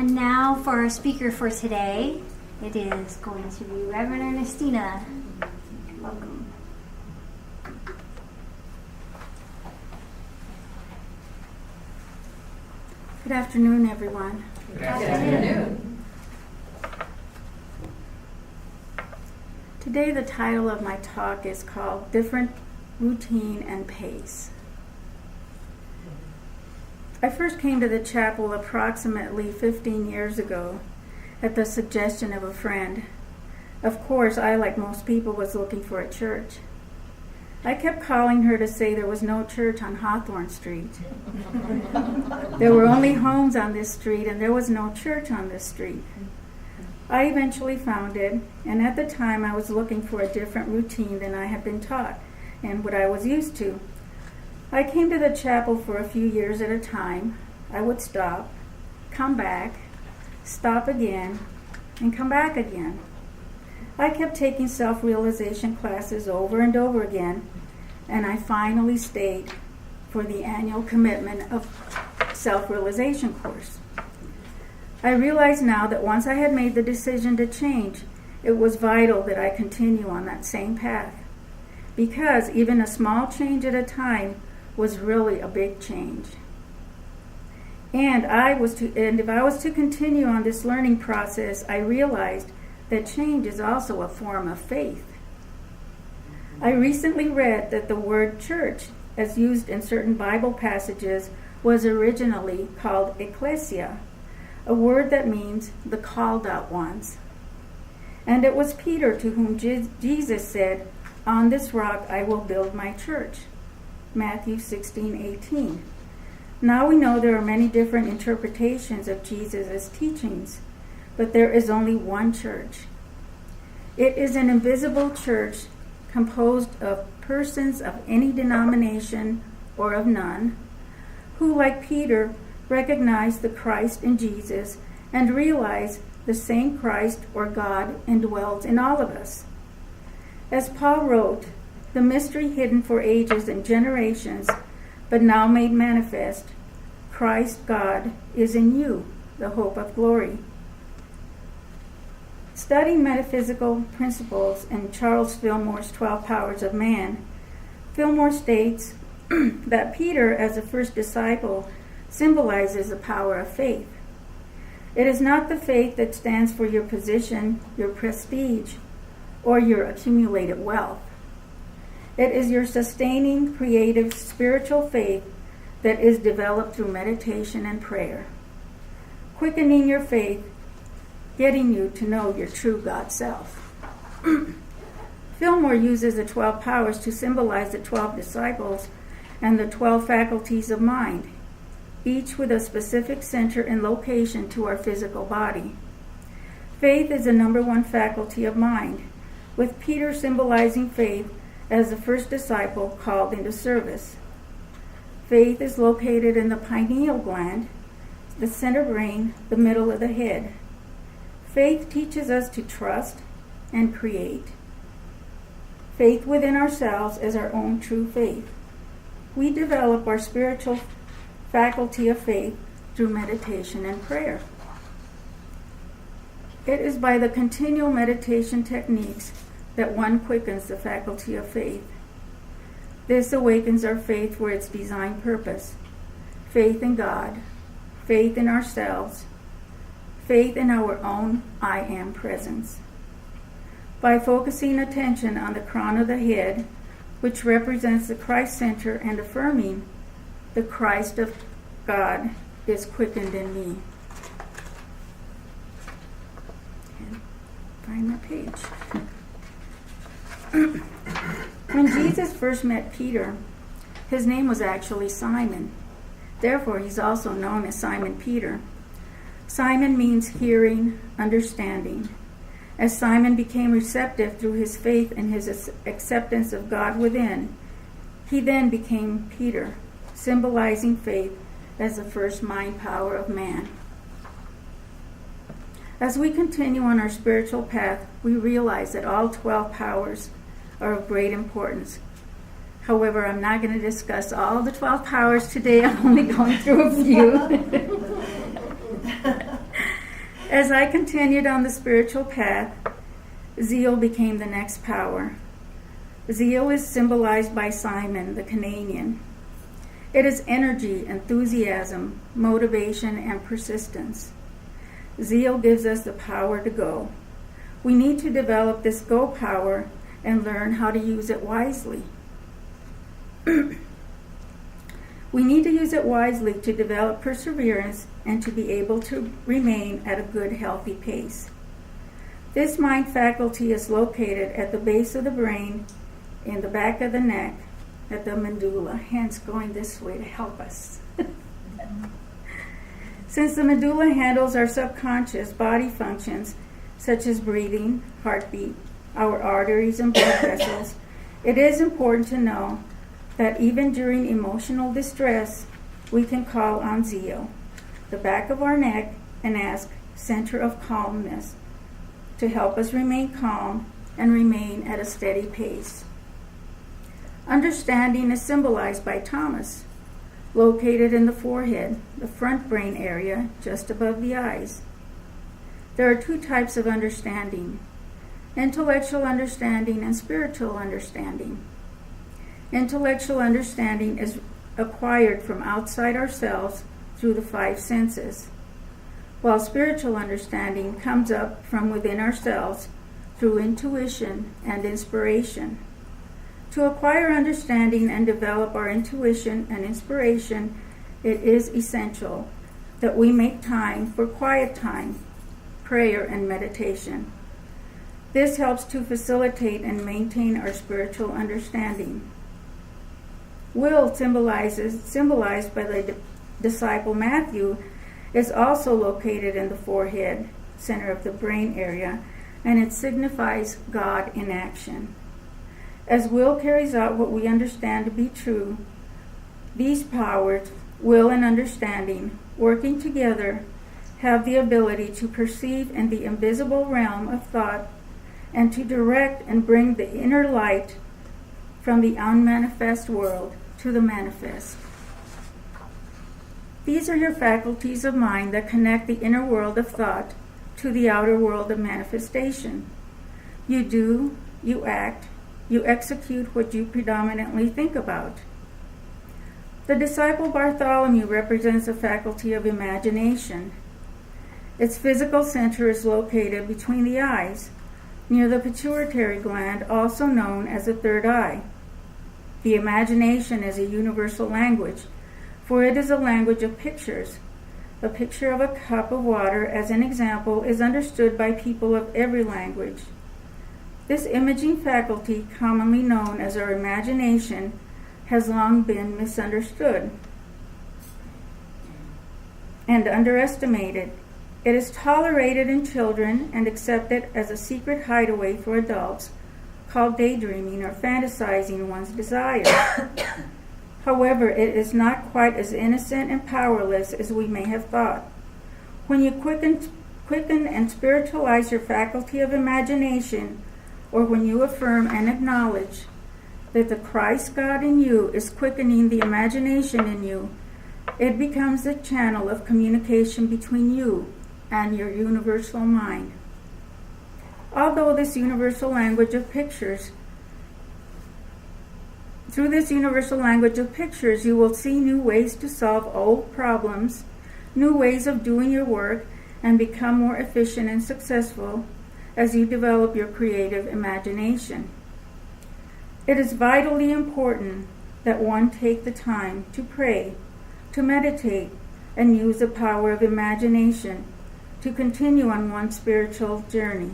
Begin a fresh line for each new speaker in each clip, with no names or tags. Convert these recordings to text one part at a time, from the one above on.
And now for our speaker for today, it is going to be Rev Ernestina. Welcome.
Good afternoon, everyone.
Good afternoon.
Today the title of my talk is called Different Routine and Pace. I first came to the chapel approximately 15 years ago at the suggestion of a friend. Of course, I, like most people, was looking for a church. I kept calling her to say there was no church on Hawthorne Street. There were only homes on this street, and there was no church on this street. I eventually found it, and at the time I was looking for a different routine than I had been taught and what I was used to. I came to the chapel for a few years at a time. I would stop, come back, stop again, and come back again. I kept taking self-realization classes over and over again, and I finally stayed for the annual commitment of self-realization course. I realize now that once I had made the decision to change, it was vital that I continue on that same path, because even a small change at a time was really a big change. And if I was to continue on this learning process, I realized that change is also a form of faith. I recently read that the word church, as used in certain Bible passages, was originally called ecclesia, a word that means the called out ones. And it was Peter to whom Jesus said, "On this rock I will build my church." Matthew 16:18. Now we know there are many different interpretations of Jesus' teachings, but there is only one church. It is an invisible church composed of persons of any denomination or of none, who, like Peter, recognize the Christ in Jesus and realize the same Christ or God indwells in all of us. As Paul wrote, the mystery hidden for ages and generations, but now made manifest, Christ God is in you, the hope of glory. Studying metaphysical principles in Charles Fillmore's 12 Powers of Man, Fillmore states that Peter, as the first disciple, symbolizes the power of faith. It is not the faith that stands for your position, your prestige, or your accumulated wealth. It is your sustaining, creative, spiritual faith that is developed through meditation and prayer, quickening your faith, getting you to know your true God self. Fillmore uses the 12 powers to symbolize the 12 disciples and the 12 faculties of mind, each with a specific center and location to our physical body. Faith is the number one faculty of mind, with Peter symbolizing faith as the first disciple called into service. Faith is located in the pineal gland, the center brain, the middle of the head. Faith teaches us to trust and create. Faith within ourselves is our own true faith. We develop our spiritual faculty of faith through meditation and prayer. It is by the continual meditation techniques that one quickens the faculty of faith. This awakens our faith for its designed purpose: faith in God, faith in ourselves, faith in our own I am presence. By focusing attention on the crown of the head, which represents the Christ center, and affirming, the Christ of God is quickened in me. And find my page. When Jesus first met Peter, his name was actually Simon. Therefore, he's also known as Simon Peter. Simon means hearing, understanding. As Simon became receptive through his faith and his acceptance of God within, he then became Peter, symbolizing faith as the first mind power of man. As we continue on our spiritual path, we realize that all 12 powers are of great importance. However, I'm not going to discuss all the 12 powers today. I'm only going through a few. As I continued on the spiritual path, zeal became the next power. Zeal is symbolized by Simon, the Canadian. It is energy, enthusiasm, motivation, and persistence. Zeal gives us the power to go. We need to develop this go power and learn how to use it wisely. We need to use it wisely to develop perseverance and to be able to remain at a good, healthy pace. This mind faculty is located at the base of the brain, in the back of the neck, at the medulla, hence going this way to help us. Since the medulla handles our subconscious body functions, such as breathing, heartbeat, our arteries and blood vessels, it is important to know that even during emotional distress, we can call on zeal, the back of our neck, and ask center of calmness to help us remain calm and remain at a steady pace. Understanding is symbolized by Thomas, located in the forehead, the front brain area, just above the eyes. There are two types of understanding: intellectual understanding and spiritual understanding. Intellectual understanding is acquired from outside ourselves through the five senses, while spiritual understanding comes up from within ourselves through intuition and inspiration. To acquire understanding and develop our intuition and inspiration, it is essential that we make time for quiet time, prayer, and meditation. This helps to facilitate and maintain our spiritual understanding. Will, symbolized by the disciple Matthew, is also located in the forehead, center of the brain area, and it signifies God in action. As will carries out what we understand to be true, these powers, will and understanding, working together, have the ability to perceive in the invisible realm of thought and to direct and bring the inner light from the unmanifest world to the manifest. These are your faculties of mind that connect the inner world of thought to the outer world of manifestation. You do, you act, you execute what you predominantly think about. The disciple Bartholomew represents a faculty of imagination. Its physical center is located between the eyes, near the pituitary gland, also known as the third eye. The imagination is a universal language, for it is a language of pictures. A picture of a cup of water, as an example, is understood by people of every language. This imaging faculty, commonly known as our imagination, has long been misunderstood and underestimated. It is tolerated in children and accepted as a secret hideaway for adults, called daydreaming or fantasizing one's desires. However, it is not quite as innocent and powerless as we may have thought. When you quicken and spiritualize your faculty of imagination, or when you affirm and acknowledge that the Christ God in you is quickening the imagination in you, it becomes the channel of communication between you and your universal mind. Although this universal language of pictures, through this universal language of pictures, you will see new ways to solve old problems, new ways of doing your work, and become more efficient and successful as you develop your creative imagination. It is vitally important that one take the time to pray, to meditate, and use the power of imagination to continue on one's spiritual journey,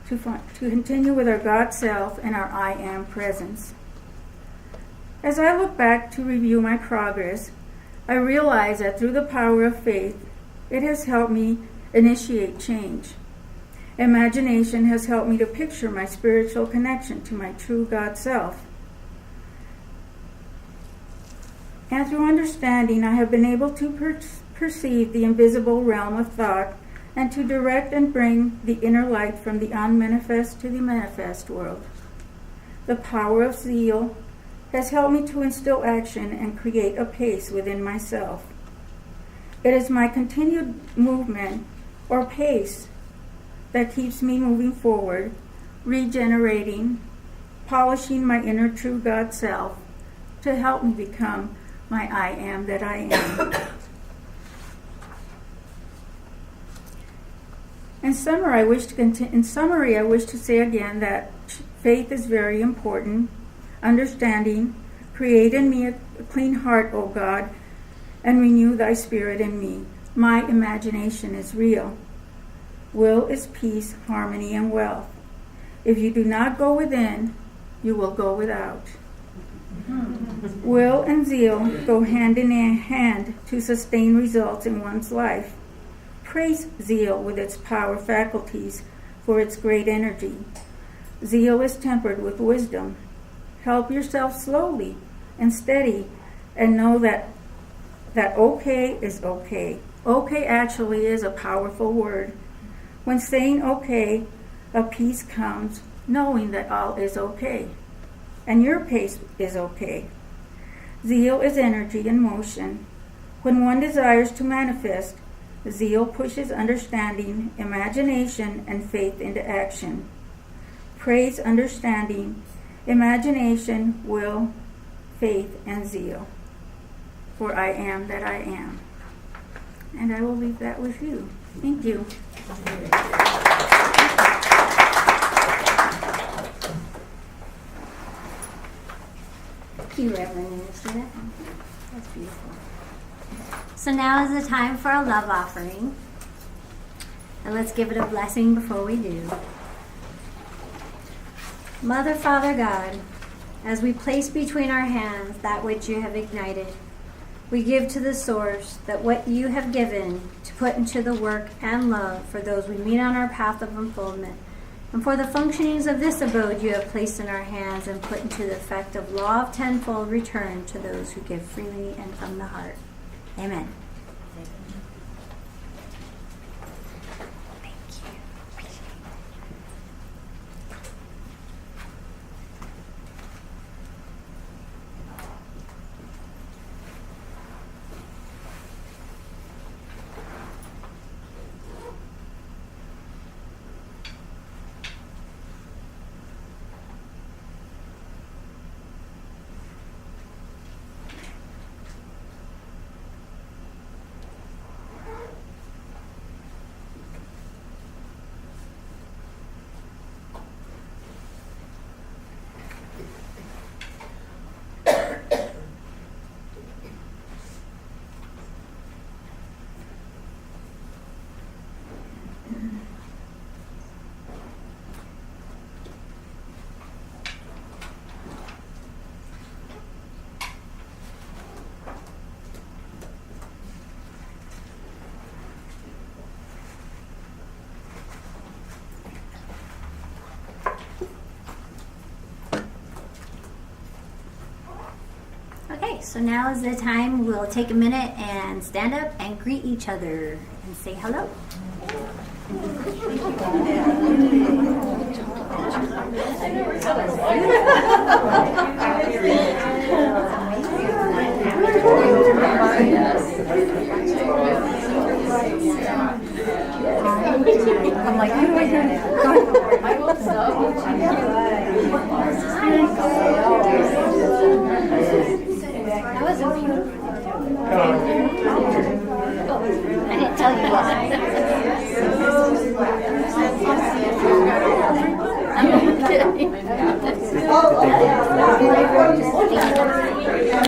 to continue with our God self and our I am presence. As I look back to review my progress, I realize that through the power of faith, it has helped me initiate change. Imagination has helped me to picture my spiritual connection to my true God self. And through understanding, I have been able to perceive the invisible realm of thought and to direct and bring the inner light from the unmanifest to the manifest world. The power of zeal has helped me to instill action and create a pace within myself. It is my continued movement or pace that keeps me moving forward, regenerating, polishing my inner true God self to help me become my I am that I am. In summary, I wish to say again that faith is very important. Understanding, create in me a clean heart, O God, and renew thy spirit in me. My imagination is real. Will is peace, harmony, and wealth. If you do not go within, you will go without. Will and zeal go hand in hand to sustain results in one's life. Praise zeal with its power faculties for its great energy. Zeal is tempered with wisdom. Help yourself slowly and steady, and know that okay is okay. Okay actually is a powerful word. When saying okay, a peace comes, knowing that all is okay, and your pace is okay. Zeal is energy in motion. When one desires to manifest, zeal pushes understanding, imagination, and faith into action. Praise, understanding, imagination, will, faith, and zeal. For I am that I am. And I will leave that with you. Thank you.
Thank you, Reverend Ernestina. That's beautiful. So now is the time for a love offering. And let's give it a blessing before we do. Mother, Father, God, as we place between our hands that which you have ignited, we give to the source that what you have given to put into the work and love for those we meet on our path of unfoldment, and for the functionings of this abode you have placed in our hands and put into the effect of law of tenfold return to those who give freely and from the heart. Amen. Okay, so now is the time we'll take a minute and stand up and greet each other and say hello.
I'm like, how do I do it? I will
That was a beautiful. I didn't tell you that.